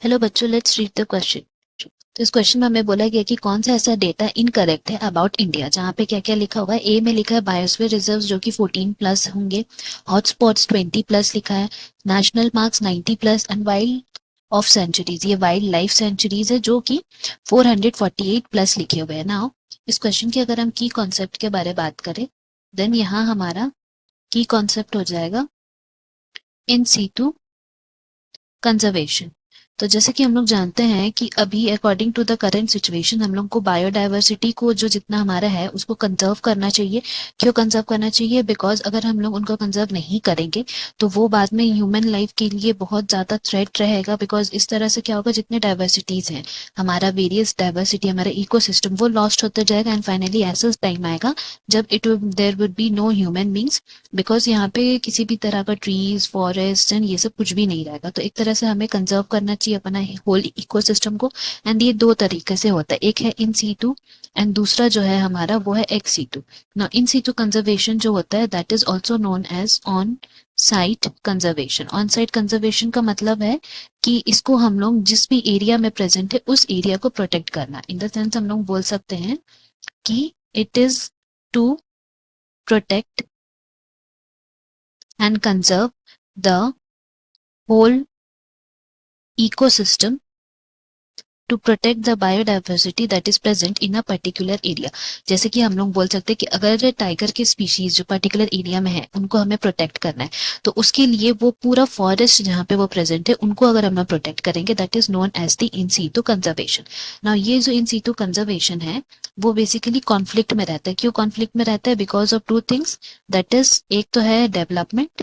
Hello बच्चों, let's read the question. तो इस क्वेश्चन में हमें बोला गया कि कौन सा ऐसा डेटा इनकरेक्ट है अबाउट इंडिया, जहाँ पे क्या क्या लिखा हुआ है। ए में लिखा है बायोस्फीयर रिजर्व्स जो कि 14 प्लस होंगे, हॉटस्पॉट्स 20 प्लस लिखा है, national parks 90 plus and wild of sanctuaries, ये वाइल्ड लाइफ सेंचुरीज है जो कि 448 प्लस लिखे हुए हैं। नाउ इस क्वेश्चन की अगर हम की कॉन्सेप्ट के बारे में बात करें, देन यहाँ हमारा की कॉन्सेप्ट हो जाएगा इन सीटू कंजर्वेशन। तो जैसे कि हम लोग जानते हैं कि अभी according to the current situation हम लोग को बायोडाइवर्सिटी को जो जितना हमारा है उसको कंजर्व करना चाहिए। क्यों कंजर्व करना चाहिए? बिकॉज अगर हम लोग उनको कंजर्व नहीं करेंगे तो वो बाद में ह्यूमन लाइफ के लिए बहुत ज्यादा थ्रेट रहेगा। बिकॉज इस तरह से क्या होगा, जितने डाइवर्सिटीज हैं, हमारा वेरियस डाइवर्सिटी, हमारा इकोसिस्टम वो लॉस्ट होते जाएगा एंड फाइनली ऐसा टाइम आएगा जब there would be no human beings, because यहाँ पे किसी भी तरह का ट्रीज, फॉरेस्ट एंड ये सब कुछ भी नहीं रहेगा। तो एक तरह से हमें कंजर्व करना चाहिए अपना होल इकोसिस्टम को। एंड ये दो तरीके से होता है, एक है इन सीटू एंड दूसरा जो है हमारा वो है एक्स सीटू। ना इन सीटू कंजर्वेशन जो होता है that is also known as on site conservation. On site conservation का मतलब है कि इसको हम लोग जिस भी एरिया में प्रेजेंट है उस एरिया को प्रोटेक्ट करना। इन द सेंस हम लोग बोल सकते हैं कि it is to protect and conserve the whole ecosystem to protect the biodiversity that is present in a particular area। जैसे कि हम लोग बोल सकते हैं कि अगर टाइगर के स्पीशीज जो पर्टिकुलर एरिया में है उनको हमें प्रोटेक्ट करना है तो उसके लिए वो पूरा फॉरेस्ट जहाँ पे वो प्रेजेंट है उनको अगर हम प्रोटेक्ट करेंगे that is known as the in situ conservation. Now ये जो इन सीटू कंजर्वेशन है वो बेसिकली कॉन्फ्लिक्ट में रहता है। क्यों कॉन्फ्लिक्ट में रहता है? Because of two things, that is एक तो है डेवलपमेंट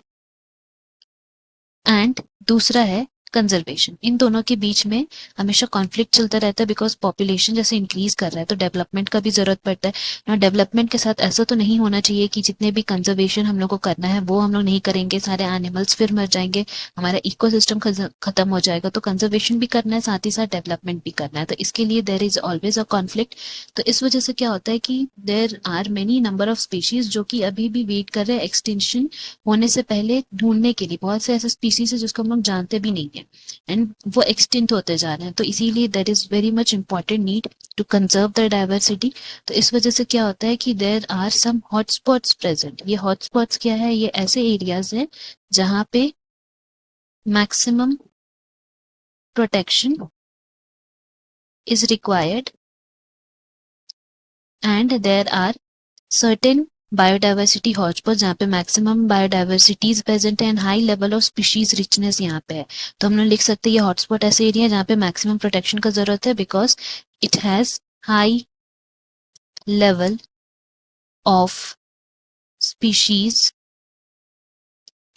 एंड दूसरा है कंजर्वेशन। इन दोनों के बीच में हमेशा कॉन्फ्लिक्ट चलता रहता है बिकॉज पॉपुलेशन जैसे इंक्रीज कर रहा है तो डेवलपमेंट का भी जरूरत पड़ता है ना। डेवलपमेंट के साथ ऐसा तो नहीं होना चाहिए कि जितने भी कंजर्वेशन हम लोग को करना है वो हम लोग नहीं करेंगे, सारे एनिमल्स फिर मर जाएंगे, हमारा इकोसिस्टम खत्म हो जाएगा। तो कंजर्वेशन भी करना है, साथ ही साथ डेवलपमेंट भी करना है, तो इसके लिए there is always a conflict. तो इस वजह से क्या होता है कि there are many number of species जो कि अभी भी वेट कर रहे हैं एक्सटिंक्शन होने से पहले ढूंढने के लिए। बहुत से ऐसे स्पीशीज है जिसको हम लोग जानते भी नहीं है एंड वो एक्सटिंक्ट होते जा रहे हैं। तो इसीलिए that is very much important need to conserve the diversity. तो इस वजह से क्या होता है कि there are some hotspots present. ये हॉटस्पॉट्स क्या है? ये ऐसे एरियाज है जहां पे maximum protection is required and there are certain biodiversity hotspot जहाँ पे मैक्सिमम बायोडाइवर्सिटीज प्रेजेंट है and high level of species richness यहाँ पे है। तो हम लोग लिख सकते हैं ये हॉटस्पॉट ऐसे एरिया है जहाँ पे मैक्सिमम प्रोटेक्शन का जरूरत है because it has high level of species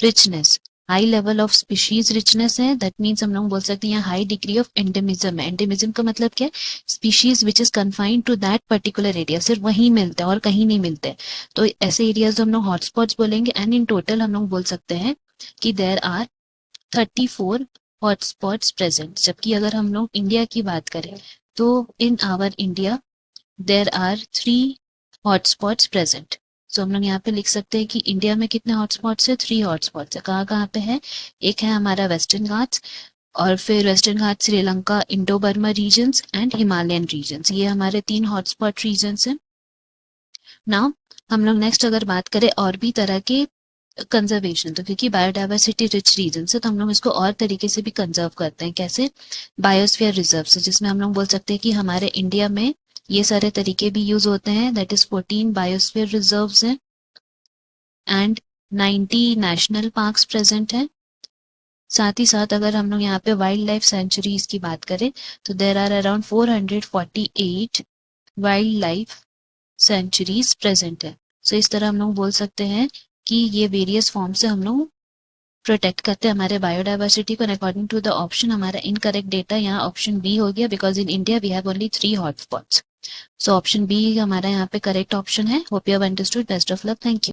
richness. High level of species richness है, दैट मीन्स हम लोग बोल सकते हैं यहाँ हाई डिग्री ऑफ एंडेमिज्म है। एंडेमिज्म का मतलब क्या है? Species which is confined to that particular area, सिर्फ वहीं मिलते हैं और कहीं नहीं मिलते। तो ऐसे एरियाज हम लोग हॉटस्पॉट्स बोलेंगे एंड इन टोटल हम लोग बोल सकते हैं कि देयर आर 34 हॉटस्पॉट्स प्रेजेंट। जबकि अगर हम लोग इंडिया की बात करें तो in our India there are 3 hotspots present. तो हम लोग यहाँ पे लिख सकते हैं कि इंडिया में कितने हॉटस्पॉट्स है? 3 हॉटस्पॉट्स है। कहाँ कहाँ पे है? एक है हमारा वेस्टर्न घाट्स और फिर western Ghat, Sri Lanka, Indo Burma regions and Himalayan regions, ये हमारे 3 हॉटस्पॉट रीजन्स हैं। नाउ हम लोग नेक्स्ट अगर बात करें और भी तरह के कंजर्वेशन, तो क्योंकि बायोडाइवर्सिटी रिच रीजन है तो हम लोग इसको और तरीके से भी कंजर्व करते हैं। कैसे? बायोस्फीयर रिजर्व से, जिसमें हम लोग बोल सकते हैं कि हमारे इंडिया में ये सारे तरीके भी यूज होते हैं। दैट इज 14 बायोस्फीयर रिजर्व्स हैं एंड 90 नेशनल पार्क्स प्रेजेंट हैं। साथ ही साथ अगर हम लोग यहाँ पे वाइल्ड लाइफ सेंचुरीज की बात करें तो there are around 448 wildlife sanctuaries present है। सो इस तरह हम लोग बोल सकते हैं कि ये वेरियस फॉर्म से हम लोग प्रोटेक्ट करते हैं हमारे बायोडाइवर्सिटी को। अकॉर्डिंग टू द ऑप्शन हमारा इनकरेक्ट डेटा यहाँ ऑप्शन बी हो गया because in India we have only 3 hotspots. So option B हमारा यहाँ पे करेक्ट ऑप्शन है। Hope you have understood. Best of luck. Thank you.